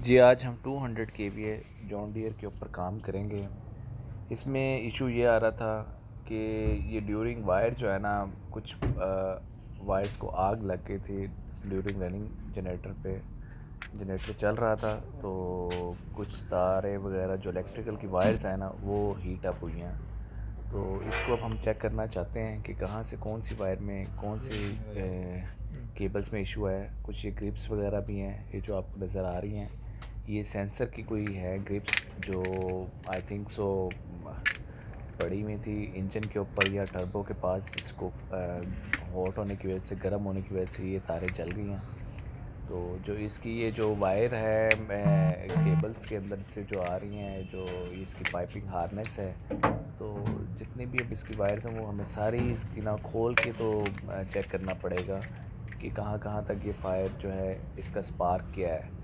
जी, आज हम 200 KVA John Deere के ऊपर काम करेंगे। इसमें इशू ये आ रहा था कि ये ड्यूरिंग वायर जो है ना, कुछ वायर्स को आग लग गई थी ड्यूरिंग रनिंग जनरेटर पे। जनरेटर चल रहा था तो कुछ तारें वगैरह जो इलेक्ट्रिकल की वायर्स हैं ना, वो हीट अप हुई हैं। तो इसको अब हम चेक करना चाहते हैं कि कहाँ से कौन सी वायर में कौन सी केबल्स में इशू है। कुछ ये ग्रिप्स वगैरह भी हैं, ये जो आपको नज़र आ रही हैं, ये सेंसर की कोई है ग्रिप्स, जो आई थिंक सो पड़ी हुई थी इंजन के ऊपर या टर्बो के पास, जिसको हॉट होने की वजह से, गर्म होने की वजह से ये तारें जल गई हैं। तो जो इसकी ये जो वायर है केबल्स के अंदर से जो आ रही हैं, जो इसकी पाइपिंग हार्नेस है, तो जितनी भी अब इसकी वायर्स हैं वो हमें सारी इसकी ना खोल के तो चेक करना पड़ेगा कि कहाँ कहाँ तक ये फायर जो है इसका स्पार्क किया है।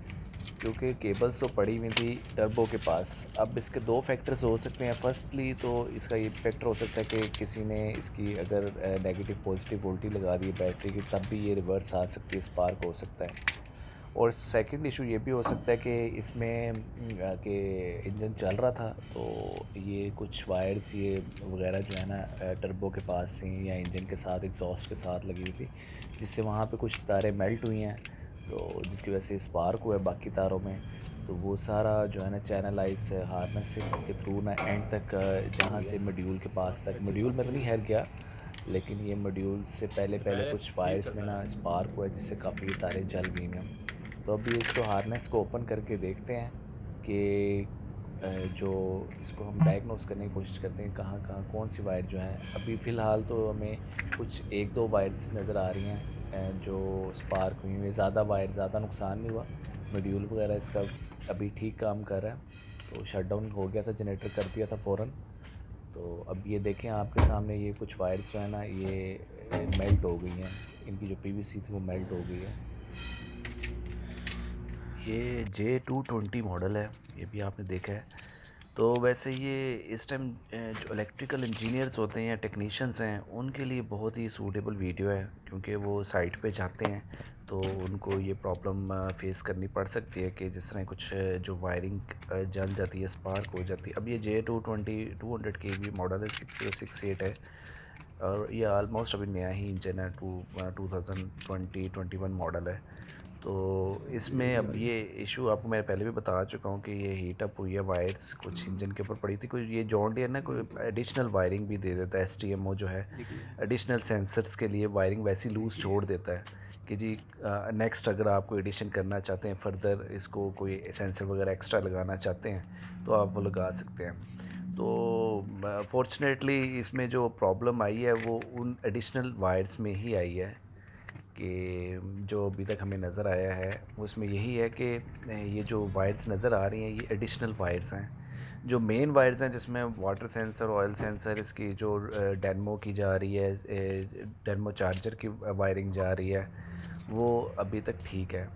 क्योंकि केबल्स तो पड़ी हुई थी टर्बो के पास। अब इसके दो फैक्टर्स हो सकते हैं। फर्स्टली तो इसका ये फैक्टर हो सकता है कि किसी ने इसकी अगर नेगेटिव पॉजिटिव वोल्टेज लगा दी बैटरी की, तब भी ये रिवर्स आ सकती है, स्पार्क हो सकता है। और सेकंड इशू ये भी हो सकता है कि इसमें कि इंजन चल रहा था तो ये कुछ वायर्स ये वगैरह जो है ना टर्बो के पास थी या इंजन के साथ एग्जॉस्ट के साथ लगी हुई थी, जिससे वहाँ पे कुछ तारें मेल्ट हुई हैं, तो जिसकी वजह से स्पार्क हुआ है बाकी तारों में। तो वो सारा जो है ना चैनलाइज हार्नेसिंग के थ्रू ना एंड तक जहाँ से मॉड्यूल के पास तक, मॉड्यूल में तो नहीं हेर गया, लेकिन ये मॉड्यूल से पहले पहले कुछ वायर्स में ना स्पार्क हुआ है, जिससे काफ़ी तारें जल गई हैं। तो अभी इसको हार्नेस को ओपन करके देखते हैं कि जो इसको हम डायग्नोस करने की कोशिश करते हैं कहाँ कहाँ कौन सी वायर जो है। अभी फ़िलहाल तो हमें कुछ एक दो वायर्स नज़र आ रही हैं जो स्पार्क हुई हैं। ज़्यादा वायर, ज़्यादा नुकसान नहीं हुआ, मॉड्यूल वगैरह इसका अभी ठीक काम कर रहा है। तो शट डाउन हो गया था, जनरेटर कर दिया था फ़ौरन। तो अब ये देखें आपके सामने, ये कुछ वायर्स जो है ना ये मेल्ट हो गई हैं, इनकी जो पीवीसी थी वो मेल्ट हो गई है। ये J220 मॉडल है, ये भी आपने देखा है। तो वैसे ये इस टाइम जो इलेक्ट्रिकल इंजीनियर्स होते हैं या टेक्नीशियंस हैं, उनके लिए बहुत ही सूटेबल वीडियो है, क्योंकि वो साइट पे जाते हैं तो उनको ये प्रॉब्लम फेस करनी पड़ सकती है कि जिस तरह कुछ जो वायरिंग जल जाती है, स्पार्क हो जाती है। अब ये J220 200 केवी मॉडल है, 6068 है, और ये आलमोस्ट अभी नया ही इंजन है, 2021 मॉडल है। तो इसमें अब ये इशू आपको मैं पहले भी बता चुका हूँ कि ये हीट अप हुई है, वायर्स कुछ इंजन के ऊपर पड़ी थी। कोई ये जॉन डियर ना कोई एडिशनल वायरिंग भी दे देता है, एसटीएमओ जो है एडिशनल सेंसर्स के लिए वायरिंग वैसी लूज़ छोड़ देता है कि जी नेक्स्ट अगर आप कोई एडिशन करना चाहते हैं, फर्दर इसको कोई सेंसर वगैरह एक्स्ट्रा लगाना चाहते हैं तो आप वो लगा सकते हैं। तो फॉर्चुनेटली इसमें जो प्रॉब्लम आई है वो उन एडिशनल वायर्स में ही आई है, कि जो अभी तक हमें नज़र आया है उसमें यही है कि ये जो वायर्स नज़र आ रही हैं ये एडिशनल वायर्स हैं। जो मेन वायर्स हैं जिसमें वाटर सेंसर, ऑयल सेंसर, इसकी जो डेनमो की जा रही है, डेनमो चार्जर की वायरिंग जा रही है, वो अभी तक ठीक है।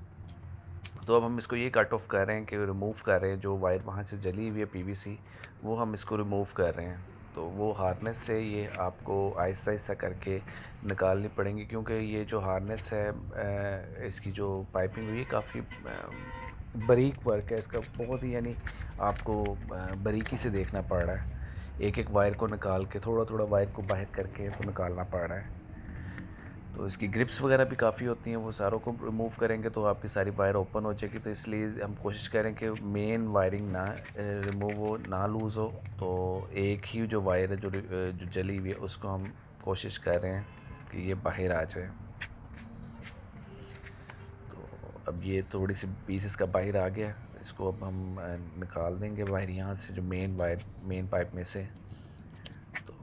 तो अब हम इसको ये कट ऑफ कर रहे हैं कि रिमूव कर रहे हैं जो वायर वहाँ से जली हुई है पीवीसी, वो हम इसको रिमूव कर रहे हैं। तो वो हार्नेस से ये आपको आहिस्ता आहिस्ता करके निकालनी पड़ेंगी, क्योंकि ये जो हार्नेस है इसकी जो पाइपिंग हुई है काफ़ी बारीक वर्क है इसका, बहुत ही, यानी आपको बारीकी से देखना पड़ रहा है। एक एक वायर को निकाल के, थोड़ा थोड़ा वायर को बाहर करके तो निकालना पड़ रहा है। तो इसकी ग्रिप्स वगैरह भी काफ़ी होती हैं, वो सारों को रिमूव करेंगे तो आपकी सारी वायर ओपन हो जाएगी। तो इसलिए हम कोशिश करें कि मेन वायरिंग ना रिमूव हो, ना लूज़ हो। तो एक ही जो वायर है जो जली हुई है उसको हम कोशिश कर रहे हैं कि ये बाहर आ जाए। तो अब ये थोड़ी सी पीसेस का बाहर आ गया, इसको अब हम निकाल देंगे बाहर यहाँ से, जो मेन वायर, मेन पाइप में से। तो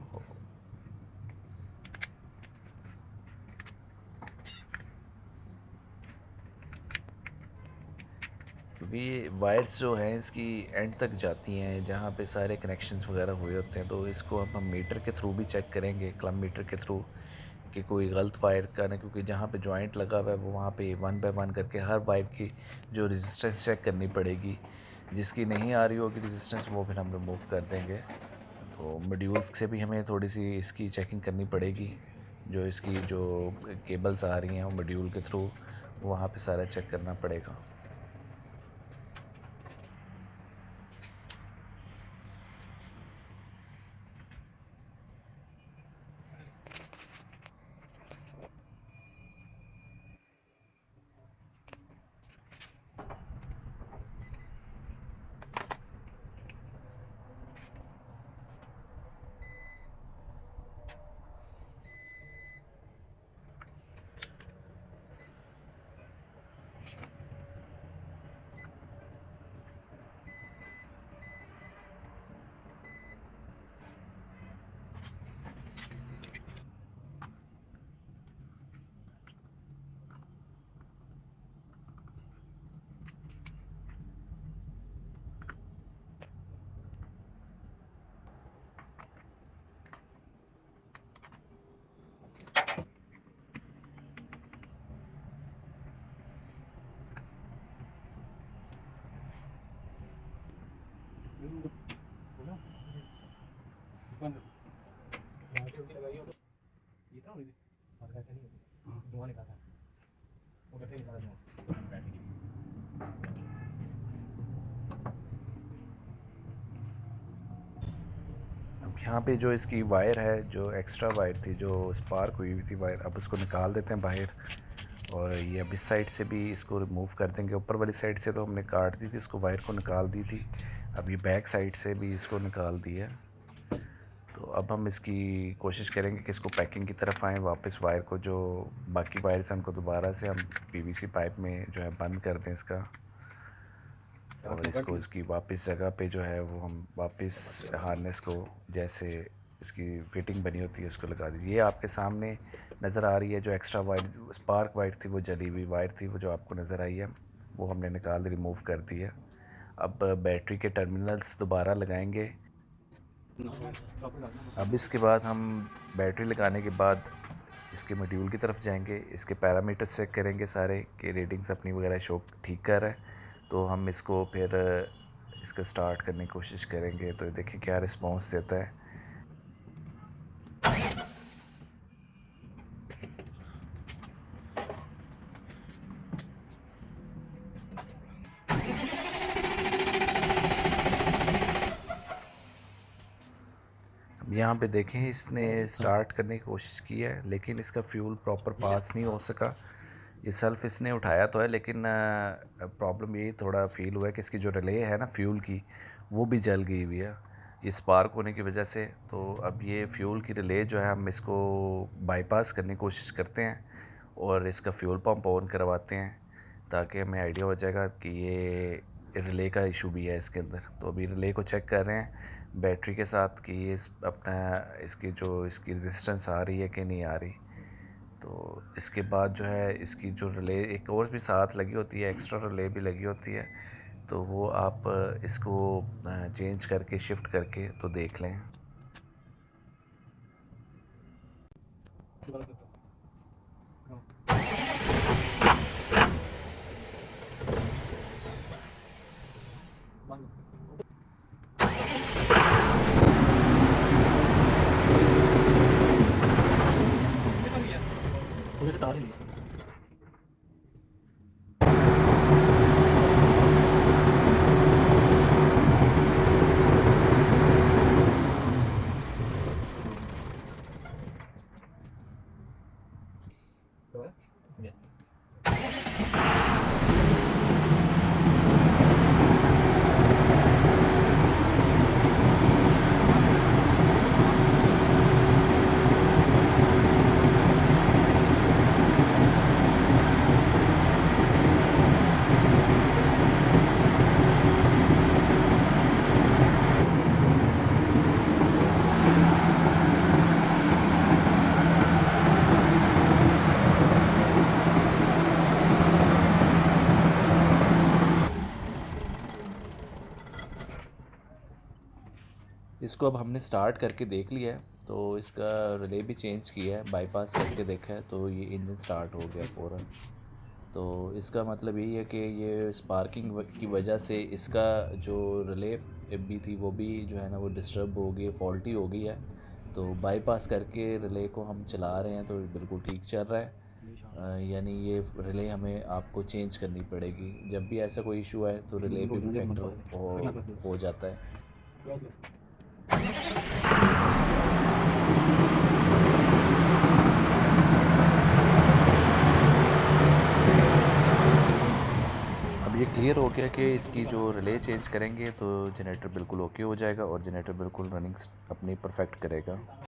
क्योंकि ये वायर्स जो हैं इसकी एंड तक जाती हैं जहाँ पे सारे कनेक्शंस वगैरह हुए होते हैं, तो इसको अब हम मीटर के थ्रू भी चेक करेंगे, क्लम मीटर के थ्रू, कि कोई गलत वायर का ना, क्योंकि जहाँ पे जॉइंट लगा हुआ है वो वहाँ पे वन बाय वन करके हर वायर की जो रेजिस्टेंस चेक करनी पड़ेगी। जिसकी नहीं आ रही होगी रेजिस्टेंस, वो फिर हम रिमूव कर देंगे। तो मॉड्यूल्स से भी हमें थोड़ी सी इसकी चेकिंग करनी पड़ेगी, जो इसकी जो केबल्स आ रही हैं वो मॉड्यूल के थ्रू, वहाँ पे सारा चेक करना पड़ेगा। अब यहाँ पे जो इसकी वायर है, जो एक्स्ट्रा वायर थी, जो स्पार्क हुई हुई थी वायर, अब उसको निकाल देते हैं बाहर। और ये अब इस साइड से भी इसको रिमूव कर देंगे। ऊपर वाली साइड से तो हमने काट दी थी, इसको वायर को निकाल दी थी। अब ये बैक साइड से भी इसको निकाल दिया। तो अब हम इसकी कोशिश करेंगे कि इसको पैकिंग की तरफ आएँ वापस। वायर को, जो बाकी वायर्स हैं उनको दोबारा से हम पीवीसी पाइप में जो है बंद कर दें इसका, और इसको इसकी वापस जगह पे जो है वो हम वापस हार्नेस को जैसे इसकी फिटिंग बनी होती है उसको लगा दी। ये आपके सामने नज़र आ रही है, जो एक्स्ट्रा वायर स्पार्क वायर थी, वो जली हुई वायर थी, वो जो आपको नज़र आई है, वो हमने निकाल रिमूव कर दी है। अब बैटरी के टर्मिनल्स दोबारा लगाएंगे। अब इसके बाद हम बैटरी लगाने के बाद इसके मॉड्यूल की तरफ जाएंगे, इसके पैरामीटर्स चेक करेंगे सारे कि रीडिंग्स अपनी वगैरह शो ठीक कर रहा है। तो हम इसको फिर इसको स्टार्ट करने की कोशिश करेंगे। तो देखिए क्या रिस्पांस देता है। यहाँ पे देखें, इसने स्टार्ट करने की कोशिश की है लेकिन इसका फ्यूल प्रॉपर पास नहीं हो सका। ये सेल्फ इसने उठाया तो है, लेकिन प्रॉब्लम ये थोड़ा फील हुआ है कि इसकी जो रिले है ना फ्यूल की, वो भी जल गई हुई है ये स्पार्क होने की वजह से। तो अब ये फ्यूल की रिले जो है हम इसको बाईपास करने की कोशिश करते हैं और इसका फ्यूल पंप ऑन करवाते हैं, ताकि हमें आइडिया हो जाएगा कि ये रिले का इशू भी है इसके अंदर। तो अभी रिले को चेक कर रहे हैं बैटरी के साथ कि ये अपना इसकी जो इसकी रेजिस्टेंस आ रही है कि नहीं आ रही। तो इसके बाद जो है इसकी जो रिले एक और भी साथ लगी होती है, एक्स्ट्रा रिले भी लगी होती है, तो वो आप इसको चेंज करके शिफ्ट करके तो देख लें। मुझे तो तार ही नहीं है। Yes. इसको अब हमने स्टार्ट करके देख लिया है, तो इसका रिले भी चेंज किया है, बाईपास करके देखा है, तो ये इंजन स्टार्ट हो गया फ़ौरन। तो इसका मतलब यही है कि ये स्पार्किंग की वजह से इसका जो रिले भी थी वो भी जो है ना वो डिस्टर्ब हो गई, फॉल्टी हो गई है। तो बाईपास करके रिले को हम चला रहे हैं तो बिल्कुल ठीक चल रहा है। यानी ये रिले हमें आपको चेंज करनी पड़ेगी। जब भी ऐसा कोई इशू है तो रिले पे भी इफेक्ट हो जाता है। अब ये क्लियर हो गया कि इसकी जो रिले चेंज करेंगे तो जनरेटर बिल्कुल ओके हो जाएगा और जनरेटर बिल्कुल रनिंग अपनी परफेक्ट करेगा।